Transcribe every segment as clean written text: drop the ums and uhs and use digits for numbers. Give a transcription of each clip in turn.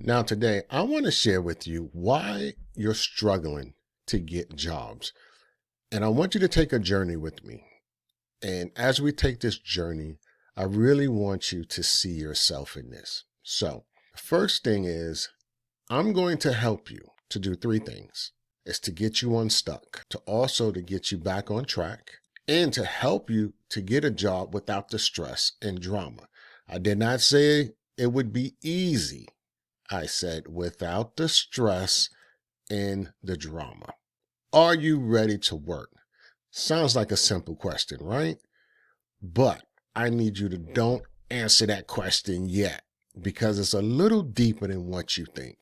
Now, today, I want to share with you why you're struggling to get jobs. And I want you to take a journey with me. And as we take this journey, I really want you to see yourself in this. So, the first thing is, I'm going to help you to do three things. It's to get you unstuck, to also to get you back on track, and to help you to get a job without the stress and drama. I did not say it would be easy. I said without the stress and the drama. Are you ready to work? Sounds like a simple question, right? But I need you to don't answer that question yet because it's a little deeper than what you think.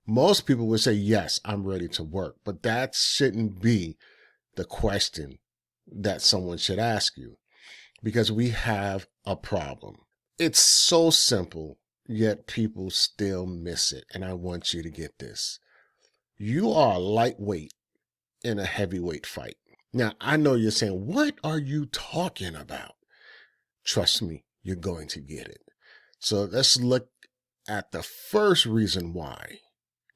Most people would say, yes, I'm ready to work, but that shouldn't be the question that someone should ask you because we have a problem. It's so simple, yet people still miss it. And I want you to get this. You are lightweight in a heavyweight fight. Now, I know you're saying, what are you talking about? Trust me, you're going to get it. So let's look at the first reason why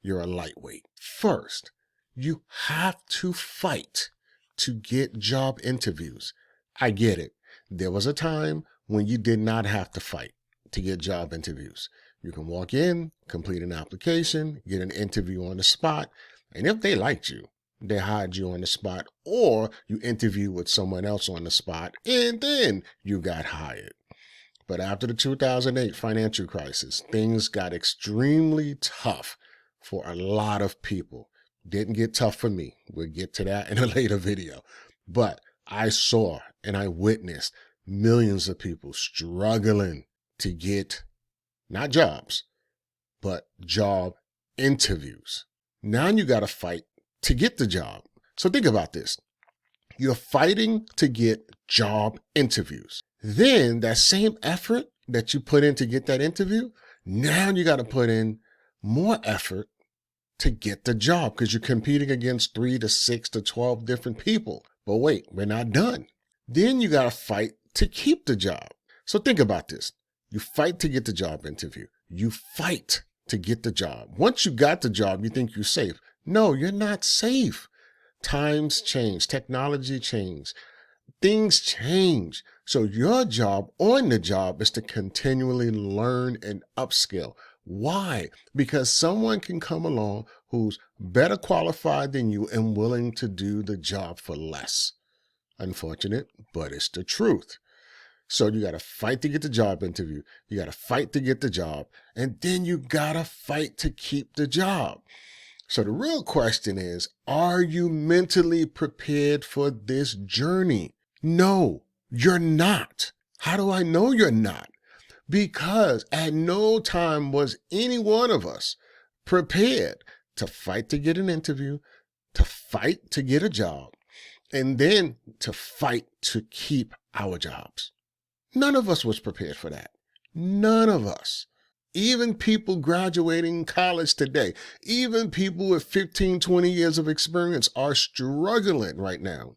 you're a lightweight. First, you have to fight to get job interviews. I get it. There was a time when you did not have to fight to get job interviews. You can walk in, complete an application, get an interview on the spot, and if they liked you, they hired you on the spot, or you interview with someone else on the spot, and then you got hired. But after the 2008 financial crisis, things got extremely tough for a lot of people. Didn't get tough for me. We'll get to that in a later video. But I saw and I witnessed millions of people struggling to get not jobs, but job interviews. Now you got to fight to get the job. So think about this. You're fighting to get job interviews. Then that same effort that you put in to get that interview, now you got to put in more effort to get the job because you're competing against 3 to 6 to 12 different people. But wait, we're not done. Then you got to fight to keep the job. So think about this. You fight to get the job interview. You fight to get the job. Once you got the job, you think you're safe. No, you're not safe. Times change. Technology change. Things change. So your job on the job is to continually learn and upskill. Why? Because someone can come along who's better qualified than you and willing to do the job for less. Unfortunate, but it's the truth. So you got to fight to get the job interview. You got to fight to get the job. And then you got to fight to keep the job. So the real question is, are you mentally prepared for this journey? No, you're not. How do I know you're not? Because at no time was any one of us prepared to fight to get an interview, to fight to get a job, and then to fight to keep our jobs. None of us was prepared for that. None of us. Even people graduating college today, even people with 15, 20 years of experience are struggling right now.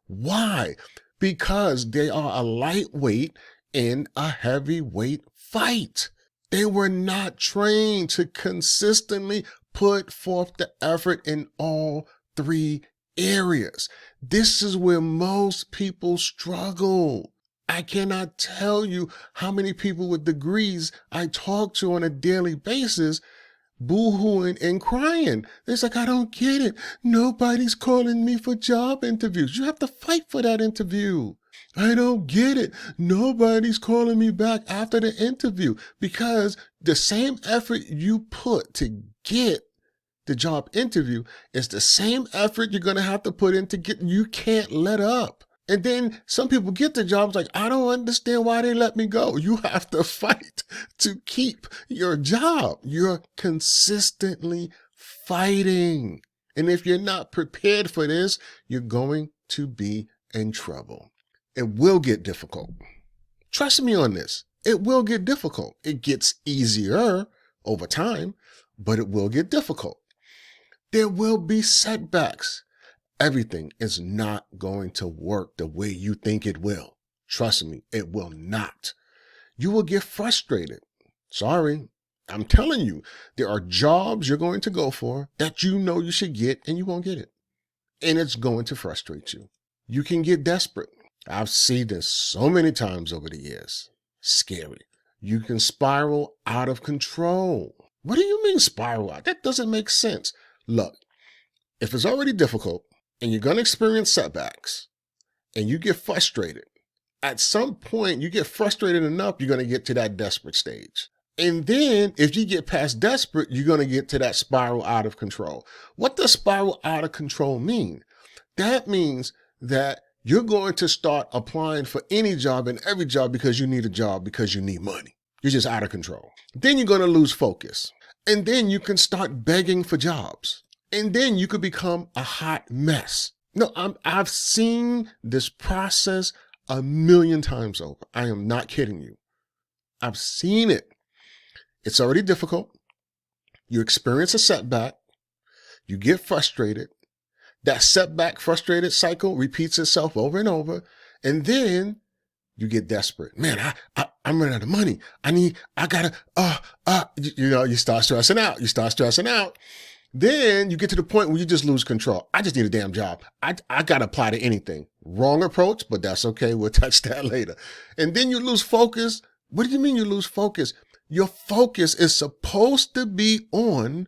Why? Because they are a lightweight in a heavyweight fight. They were not trained to consistently put forth the effort in all three areas. This is where most people struggle. I cannot tell you how many people with degrees I talk to on a daily basis boo-hooing and crying. It's like, I don't get it. Nobody's calling me for job interviews. You have to fight for that interview. I don't get it. Nobody's calling me back after the interview because the same effort you put to get the job interview is the same effort you're going to have to put in to get, you can't let up. And then some people get the jobs like, I don't understand why they let me go. You have to fight to keep your job. You're consistently fighting. And if you're not prepared for this, you're going to be in trouble. It will get difficult. Trust me on this. It will get difficult. It gets easier over time, but it will get difficult. There will be setbacks. Everything is not going to work the way you think it will. Trust me, it will not. You will get frustrated. Sorry, I'm telling you, there are jobs you're going to go for that you know you should get and you won't get it. And it's going to frustrate you. You can get desperate. I've seen this so many times over the years. Scary. You can spiral out of control. What do you mean spiral out? That doesn't make sense. Look, if it's already difficult and you're going to experience setbacks and you get frustrated, at some point you get frustrated enough, you're going to get to that desperate stage. And then if you get past desperate, you're going to get to that spiral out of control. What does spiral out of control mean? That means that you're going to start applying for any job and every job because you need a job, because you need money. You're just out of control. Then you're going to lose focus. And then you can start begging for jobs. And then you could become a hot mess. No, I've seen this process a million times over. I am not kidding you. I've seen it. It's already difficult. You experience a setback. You get frustrated. That setback, frustrated cycle repeats itself over and over. And then you get desperate. Man, I'm running out of money. You start stressing out. Then you get to the point where you just lose control. I just need a damn job. I got to apply to anything. Wrong approach, but that's okay. We'll touch that later. And then you lose focus. What do you mean you lose focus? Your focus is supposed to be on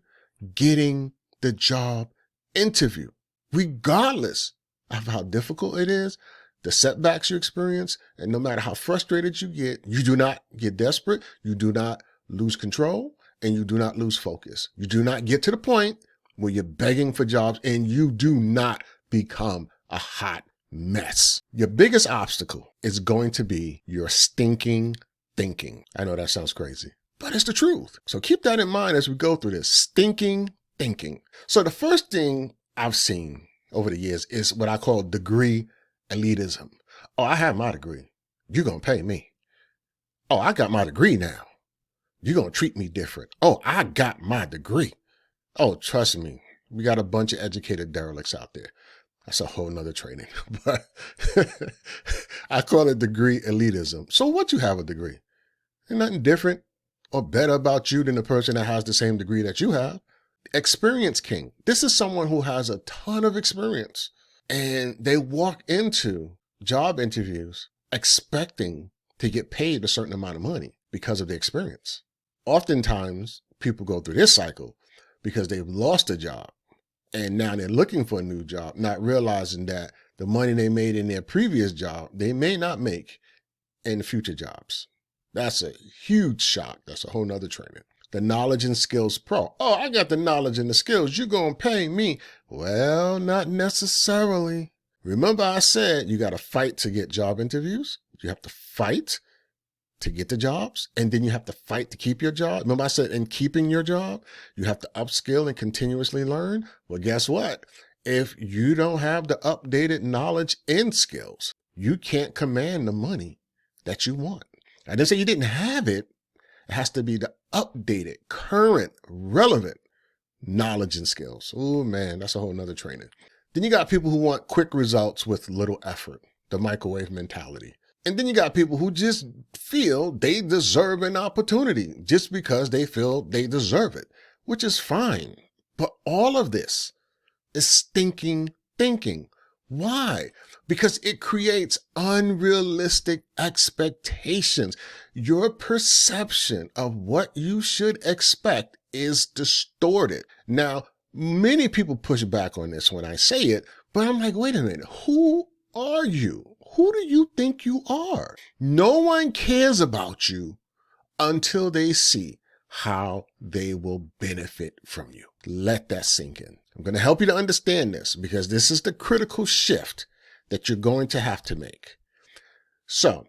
getting the job interview, regardless of how difficult it is, the setbacks you experience, and no matter how frustrated you do not get desperate, you do not lose control, and you do not lose focus. You do not get to the point where you're begging for jobs, and you do not become a hot mess. Your biggest obstacle is going to be your stinking thinking. I know that sounds crazy, but it's the truth. So keep that in mind as we go through this. Stinking thinking. So the first thing I've seen over the years is what I call degree elitism. Oh, I have my degree. You're going to pay me. Oh, I got my degree now. You're going to treat me different. Oh, I got my degree. Oh, trust me. We got a bunch of educated derelicts out there. That's a whole nother training. But I call it degree elitism. So what, you have a degree? There's nothing different or better about you than the person that has the same degree that you have. Experience king. This is someone who has a ton of experience, and they walk into job interviews expecting to get paid a certain amount of money because of their experience. Oftentimes, people go through this cycle because they've lost a job, and now they're looking for a new job, not realizing that the money they made in their previous job, they may not make in future jobs. That's a huge shock. That's a whole nother training. The knowledge and skills pro. Oh, I got the knowledge and the skills. You're going to pay me. Well, not necessarily. Remember I said you got to fight to get job interviews. You have to fight to get the jobs, and then you have to fight to keep your job. Remember I said in keeping your job, you have to upskill and continuously learn. Well, guess what? If you don't have the updated knowledge and skills, you can't command the money that you want. I didn't say you didn't have it. It has to be the updated, current, relevant knowledge and skills. Oh man, that's a whole nother training. Then you got people who want quick results with little effort, the microwave mentality. And then you got people who just feel they deserve an opportunity just because they feel they deserve it, which is fine. But all of this is stinking thinking. Why? Because it creates unrealistic expectations. Your perception of what you should expect is distorted. Now, many people push back on this when I say it, but I'm like, wait a minute, who are you? Who do you think you are? No one cares about you until they see how they will benefit from you. Let that sink in. I'm going to help you to understand this because this is the critical shift that you're going to have to make. So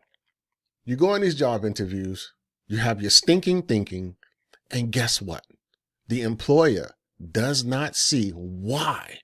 you go on these job interviews, you have your stinking thinking, and guess what? The employer does not see why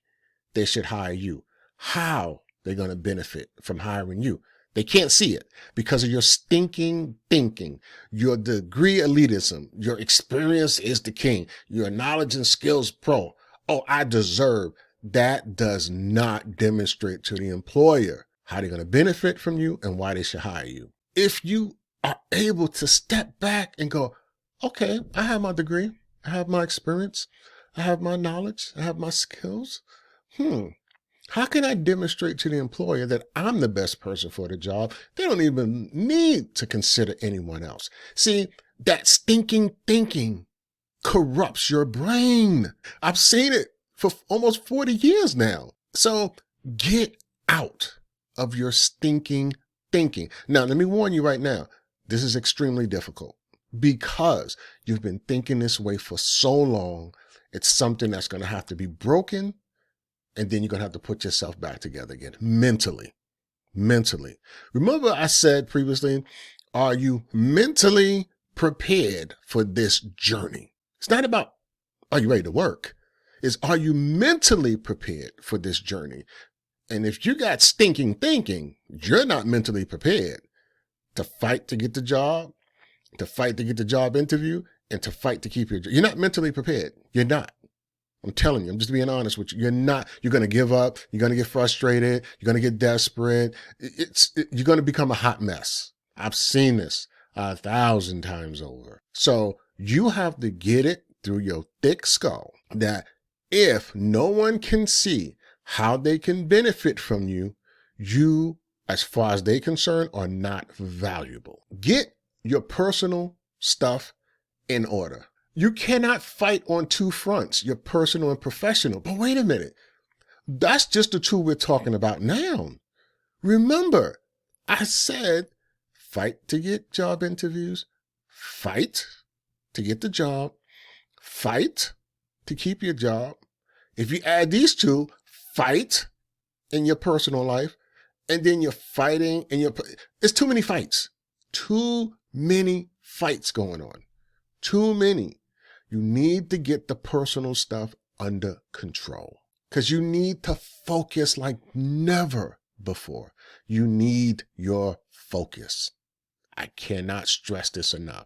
they should hire you, how they're going to benefit from hiring you. They can't see it because of your stinking thinking, your degree elitism, your experience is the king, your knowledge and skills pro. Oh, I deserve. That does not demonstrate to the employer how they're going to benefit from you and why they should hire you. If you are able to step back and go, Okay, I have my degree. I have my experience. I have my knowledge. I have my skills. Hmm. How can I demonstrate to the employer that I'm the best person for the job? They don't even need to consider anyone else. See, that stinking thinking corrupts your brain. I've seen it for almost 40 years now. So get out of your stinking thinking. Now, let me warn you right now, this is extremely difficult because you've been thinking this way for so long. It's something that's going to have to be broken, and then you're going to have to put yourself back together again mentally. Mentally. Remember, I said previously, are you mentally prepared for this journey? It's not about, are you ready to work? It's, are you mentally prepared for this journey? And if you got stinking thinking, you're not mentally prepared to fight to get the job, to fight to get the job interview, and to fight to keep your job. You're not mentally prepared. You're not. I'm telling you, I'm just being honest with you. You're not, you're going to give up. You're going to get frustrated. You're going to get desperate. You're going to become a hot mess. I've seen this 1,000 times over. So you have to get it through your thick skull that if no one can see how they can benefit from you, you, as far as they're concerned, are not valuable. Get your personal stuff in order. You cannot fight on two fronts, your personal and professional. But wait a minute. That's just the two we're talking about now. Remember, I said fight to get job interviews, fight to get the job, fight to keep your job. If you add these two, fight in your personal life, and then you're fighting in your, it's too many fights. Too many fights going on. Too many. You need to get the personal stuff under control because you need to focus like never before. You need your focus. I cannot stress this enough.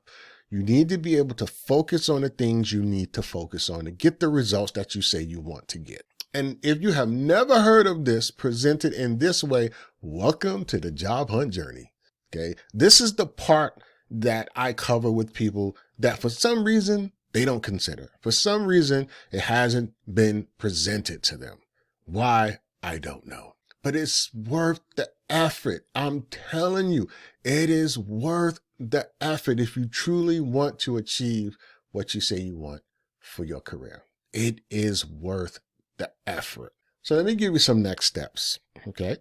You need to be able to focus on the things you need to focus on to get the results that you say you want to get. And if you have never heard of this presented in this way, welcome to the job hunt journey. Okay. This is the part that I cover with people that for some reason they don't consider. For some reason, it hasn't been presented to them. Why? I don't know. But it's worth the effort. I'm telling you, it is worth the effort if you truly want to achieve what you say you want for your career. It is worth the effort. So let me give you some next steps. Okay.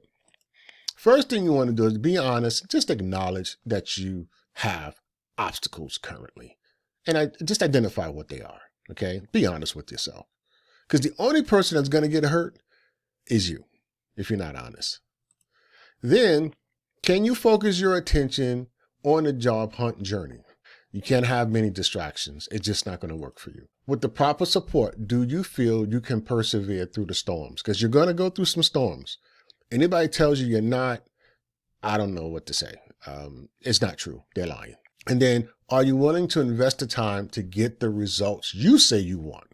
First thing you want to do is be honest. Just acknowledge that you have obstacles currently. And I just identify what they are. Okay. Be honest with yourself. Because the only person that's going to get hurt is you if you're not honest. Then, can you focus your attention on the job hunt journey? You can't have many distractions. It's just not going to work for you. With the proper support, do you feel you can persevere through the storms? Because you're going to go through some storms. Anybody tells you you're not, I don't know what to say. It's not true. They're lying. And then, are you willing to invest the time to get the results you say you want?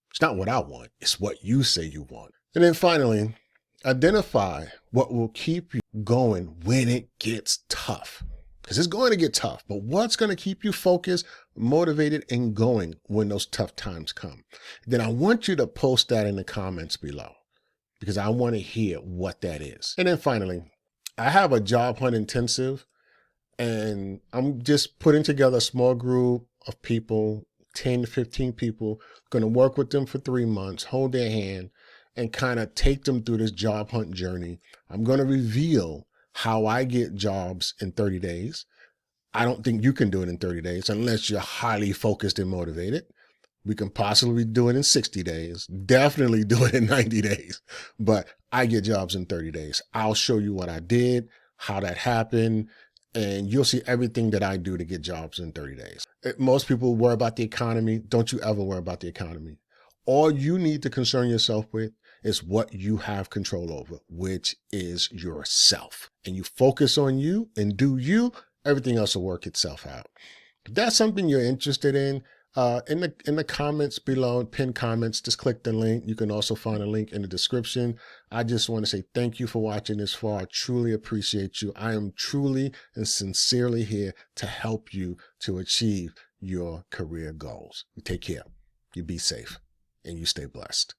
It's not what I want. It's what you say you want. And then finally, identify what will keep you going when it gets tough. Because it's going to get tough. But what's going to keep you focused, motivated, and going when those tough times come? Then I want you to post that in the comments below because I want to hear what that is. And then finally, I have a job hunt intensive. And I'm just putting together a small group of people, 10 to 15 people, going to work with them for 3 months, hold their hand, and kind of take them through this job hunt journey. I'm going to reveal how I get jobs in 30 days. I don't think you can do it in 30 days unless you're highly focused and motivated. We can possibly do it in 60 days, definitely do it in 90 days, but I get jobs in 30 days. I'll show you what I did, how that happened, and you'll see everything that I do to get jobs in 30 days. Most people worry about the economy. Don't you ever worry about the economy. All you need to concern yourself with is what you have control over, which is yourself. And you focus on you and do you, everything else will work itself out. If that's something you're interested in the comments below, pinned comments, just click the link. You can also find a link in the description. I just want to say thank you for watching this far. I truly appreciate you. I am truly and sincerely here to help you to achieve your career goals. You take care, you be safe, and you stay blessed.